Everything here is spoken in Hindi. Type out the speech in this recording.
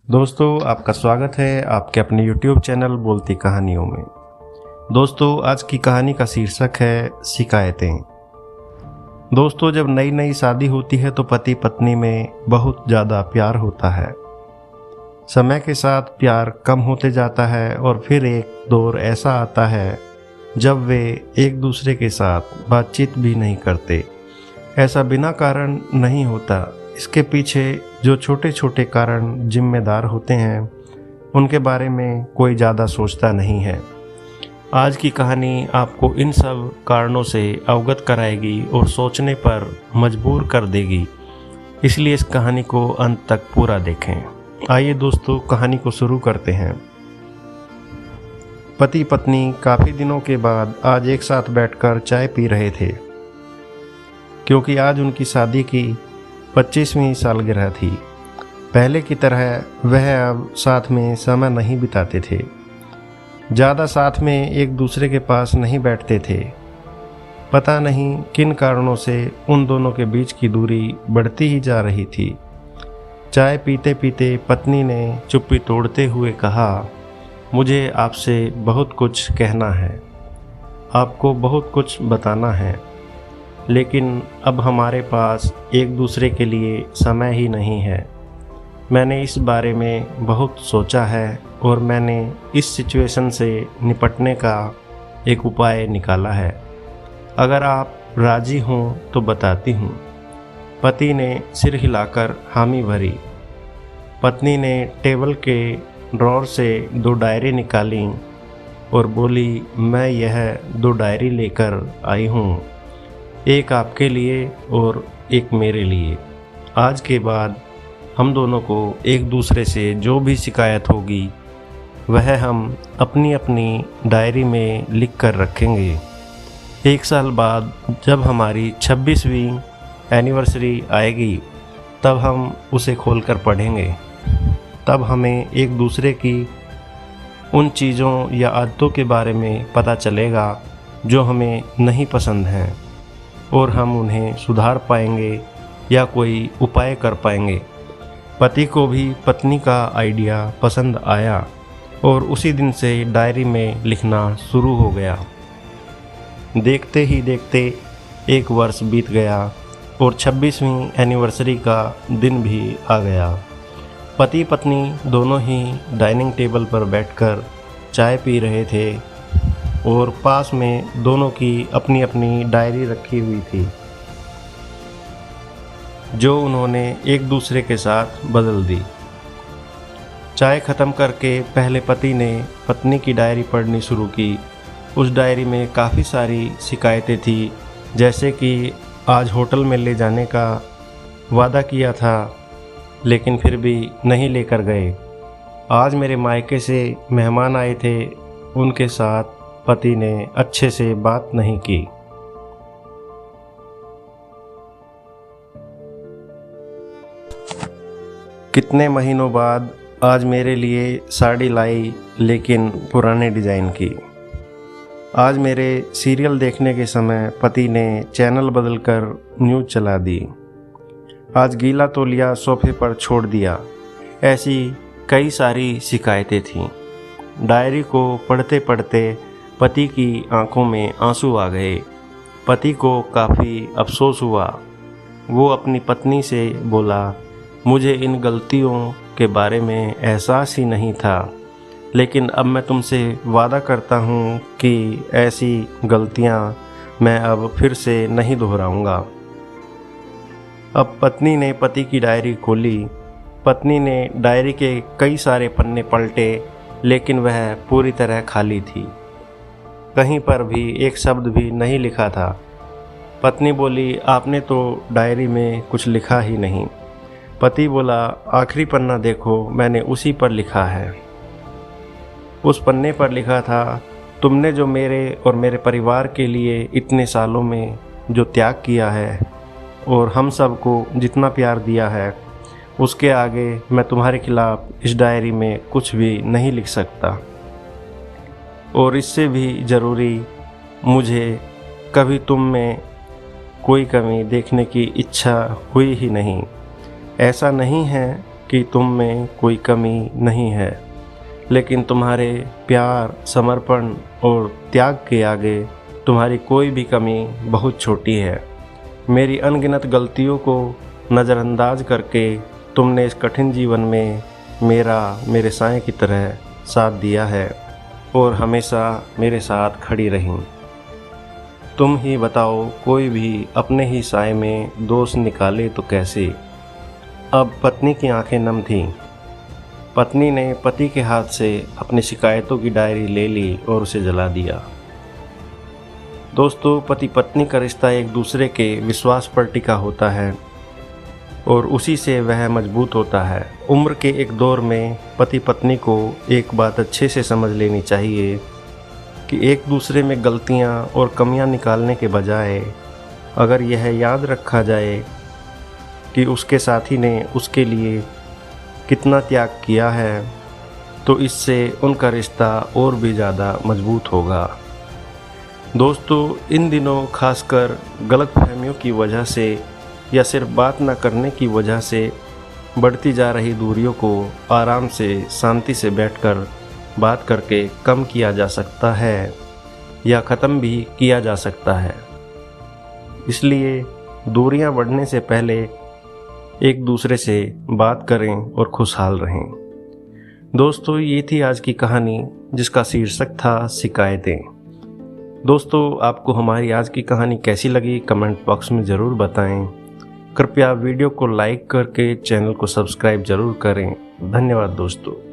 दोस्तों, आपका स्वागत है आपके अपने YouTube चैनल बोलती कहानियों में। दोस्तों, आज की कहानी का शीर्षक है शिकायतें। दोस्तों, जब नई नई शादी होती है तो पति पत्नी में बहुत ज़्यादा प्यार होता है। समय के साथ प्यार कम होते जाता है और फिर एक दौर ऐसा आता है जब वे एक दूसरे के साथ बातचीत भी नहीं करते। ऐसा बिना कारण नहीं होता, इसके पीछे जो छोटे छोटे कारण जिम्मेदार होते हैं उनके बारे में कोई ज़्यादा सोचता नहीं है। आज की कहानी आपको इन सब कारणों से अवगत कराएगी और सोचने पर मजबूर कर देगी, इसलिए इस कहानी को अंत तक पूरा देखें। आइए दोस्तों, कहानी को शुरू करते हैं। पति पत्नी काफ़ी दिनों के बाद आज एक साथ बैठकर चाय पी रहे थे, क्योंकि आज उनकी शादी की 25वीं सालगिरह थी। पहले की तरह वह अब साथ में समय नहीं बिताते थे, ज़्यादा साथ में एक दूसरे के पास नहीं बैठते थे। पता नहीं किन कारणों से उन दोनों के बीच की दूरी बढ़ती ही जा रही थी। चाय पीते पीते पत्नी ने चुप्पी तोड़ते हुए कहा, मुझे आपसे बहुत कुछ कहना है, आपको बहुत कुछ बताना है, लेकिन अब हमारे पास एक दूसरे के लिए समय ही नहीं है। मैंने इस बारे में बहुत सोचा है और मैंने इस सिचुएशन से निपटने का एक उपाय निकाला है। अगर आप राजी हों तो बताती हूँ। पति ने सिर हिलाकर हामी भरी। पत्नी ने टेबल के ड्रॉर से 2 डायरी निकाली और बोली, मैं यह 2 डायरी लेकर आई हूँ, एक आपके लिए और एक मेरे लिए। आज के बाद हम दोनों को एक दूसरे से जो भी शिकायत होगी वह हम अपनी अपनी डायरी में लिख कर रखेंगे। 1 साल बाद जब हमारी 26वीं एनिवर्सरी आएगी तब हम उसे खोलकर पढ़ेंगे। तब हमें एक दूसरे की उन चीज़ों या आदतों के बारे में पता चलेगा जो हमें नहीं पसंद हैं, और हम उन्हें सुधार पाएंगे या कोई उपाय कर पाएंगे। पति को भी पत्नी का आइडिया पसंद आया और उसी दिन से डायरी में लिखना शुरू हो गया। देखते ही देखते 1 वर्ष बीत गया और 26वीं एनिवर्सरी का दिन भी आ गया। पति पत्नी दोनों ही डाइनिंग टेबल पर बैठकर चाय पी रहे थे और पास में दोनों की अपनी अपनी डायरी रखी हुई थी, जो उन्होंने एक दूसरे के साथ बदल दी। चाय ख़त्म करके पहले पति ने पत्नी की डायरी पढ़नी शुरू की। उस डायरी में काफ़ी सारी शिकायतें थी, जैसे कि आज होटल में ले जाने का वादा किया था लेकिन फिर भी नहीं लेकर गए। आज मेरे मायके से मेहमान आए थे, उनके साथ पति ने अच्छे से बात नहीं की। कितने महीनों बाद आज मेरे लिए साड़ी लाई, लेकिन पुराने डिज़ाइन की। आज मेरे सीरियल देखने के समय पति ने चैनल बदलकर न्यूज़ चला दी। आज गीला तौलिया सोफे पर छोड़ दिया। ऐसी कई सारी शिकायतें थीं। डायरी को पढ़ते पढ़ते पति की आंखों में आंसू आ गए। पति को काफ़ी अफसोस हुआ। वो अपनी पत्नी से बोला, मुझे इन गलतियों के बारे में एहसास ही नहीं था, लेकिन अब मैं तुमसे वादा करता हूँ कि ऐसी गलतियाँ मैं अब फिर से नहीं दोहराऊँगा। अब पत्नी ने पति की डायरी खोली। पत्नी ने डायरी के कई सारे पन्ने पलटे, लेकिन वह पूरी तरह खाली थी। कहीं पर भी एक शब्द भी नहीं लिखा था। पत्नी बोली, आपने तो डायरी में कुछ लिखा ही नहीं। पति बोला, आखिरी पन्ना देखो, मैंने उसी पर लिखा है। उस पन्ने पर लिखा था, तुमने जो मेरे और मेरे परिवार के लिए इतने सालों में जो त्याग किया है और हम सबको जितना प्यार दिया है, उसके आगे मैं तुम्हारे खिलाफ इस डायरी में कुछ भी नहीं लिख सकता। और इससे भी ज़रूरी, मुझे कभी तुम में कोई कमी देखने की इच्छा हुई ही नहीं। ऐसा नहीं है कि तुम में कोई कमी नहीं है, लेकिन तुम्हारे प्यार, समर्पण और त्याग के आगे तुम्हारी कोई भी कमी बहुत छोटी है। मेरी अनगिनत गलतियों को नज़रअंदाज करके तुमने इस कठिन जीवन में मेरे साए की तरह साथ दिया है और हमेशा मेरे साथ खड़ी रहीं। तुम ही बताओ, कोई भी अपने ही साए में दोष निकाले तो कैसे। अब पत्नी की आंखें नम थीं। पत्नी ने पति के हाथ से अपनी शिकायतों की डायरी ले ली और उसे जला दिया। दोस्तों, पति पत्नी का रिश्ता एक दूसरे के विश्वास पर टिका होता है और उसी से वह मजबूत होता है। उम्र के एक दौर में पति पत्नी को एक बात अच्छे से समझ लेनी चाहिए कि एक दूसरे में गलतियां और कमियां निकालने के बजाय अगर यह याद रखा जाए कि उसके साथी ने उसके लिए कितना त्याग किया है, तो इससे उनका रिश्ता और भी ज़्यादा मजबूत होगा। दोस्तों, इन दिनों खासकर गलतफहमियों की वजह से या सिर्फ बात न करने की वजह से बढ़ती जा रही दूरियों को आराम से, शांति से बैठकर बात करके कम किया जा सकता है या ख़त्म भी किया जा सकता है। इसलिए दूरियां बढ़ने से पहले एक दूसरे से बात करें और खुशहाल रहें। दोस्तों, ये थी आज की कहानी जिसका शीर्षक था शिकायतें। दोस्तों, आपको हमारी आज की कहानी कैसी लगी कमेंट बॉक्स में ज़रूर बताएं। कृपया वीडियो को लाइक करके चैनल को सब्सक्राइब ज़रूर करें। धन्यवाद दोस्तों।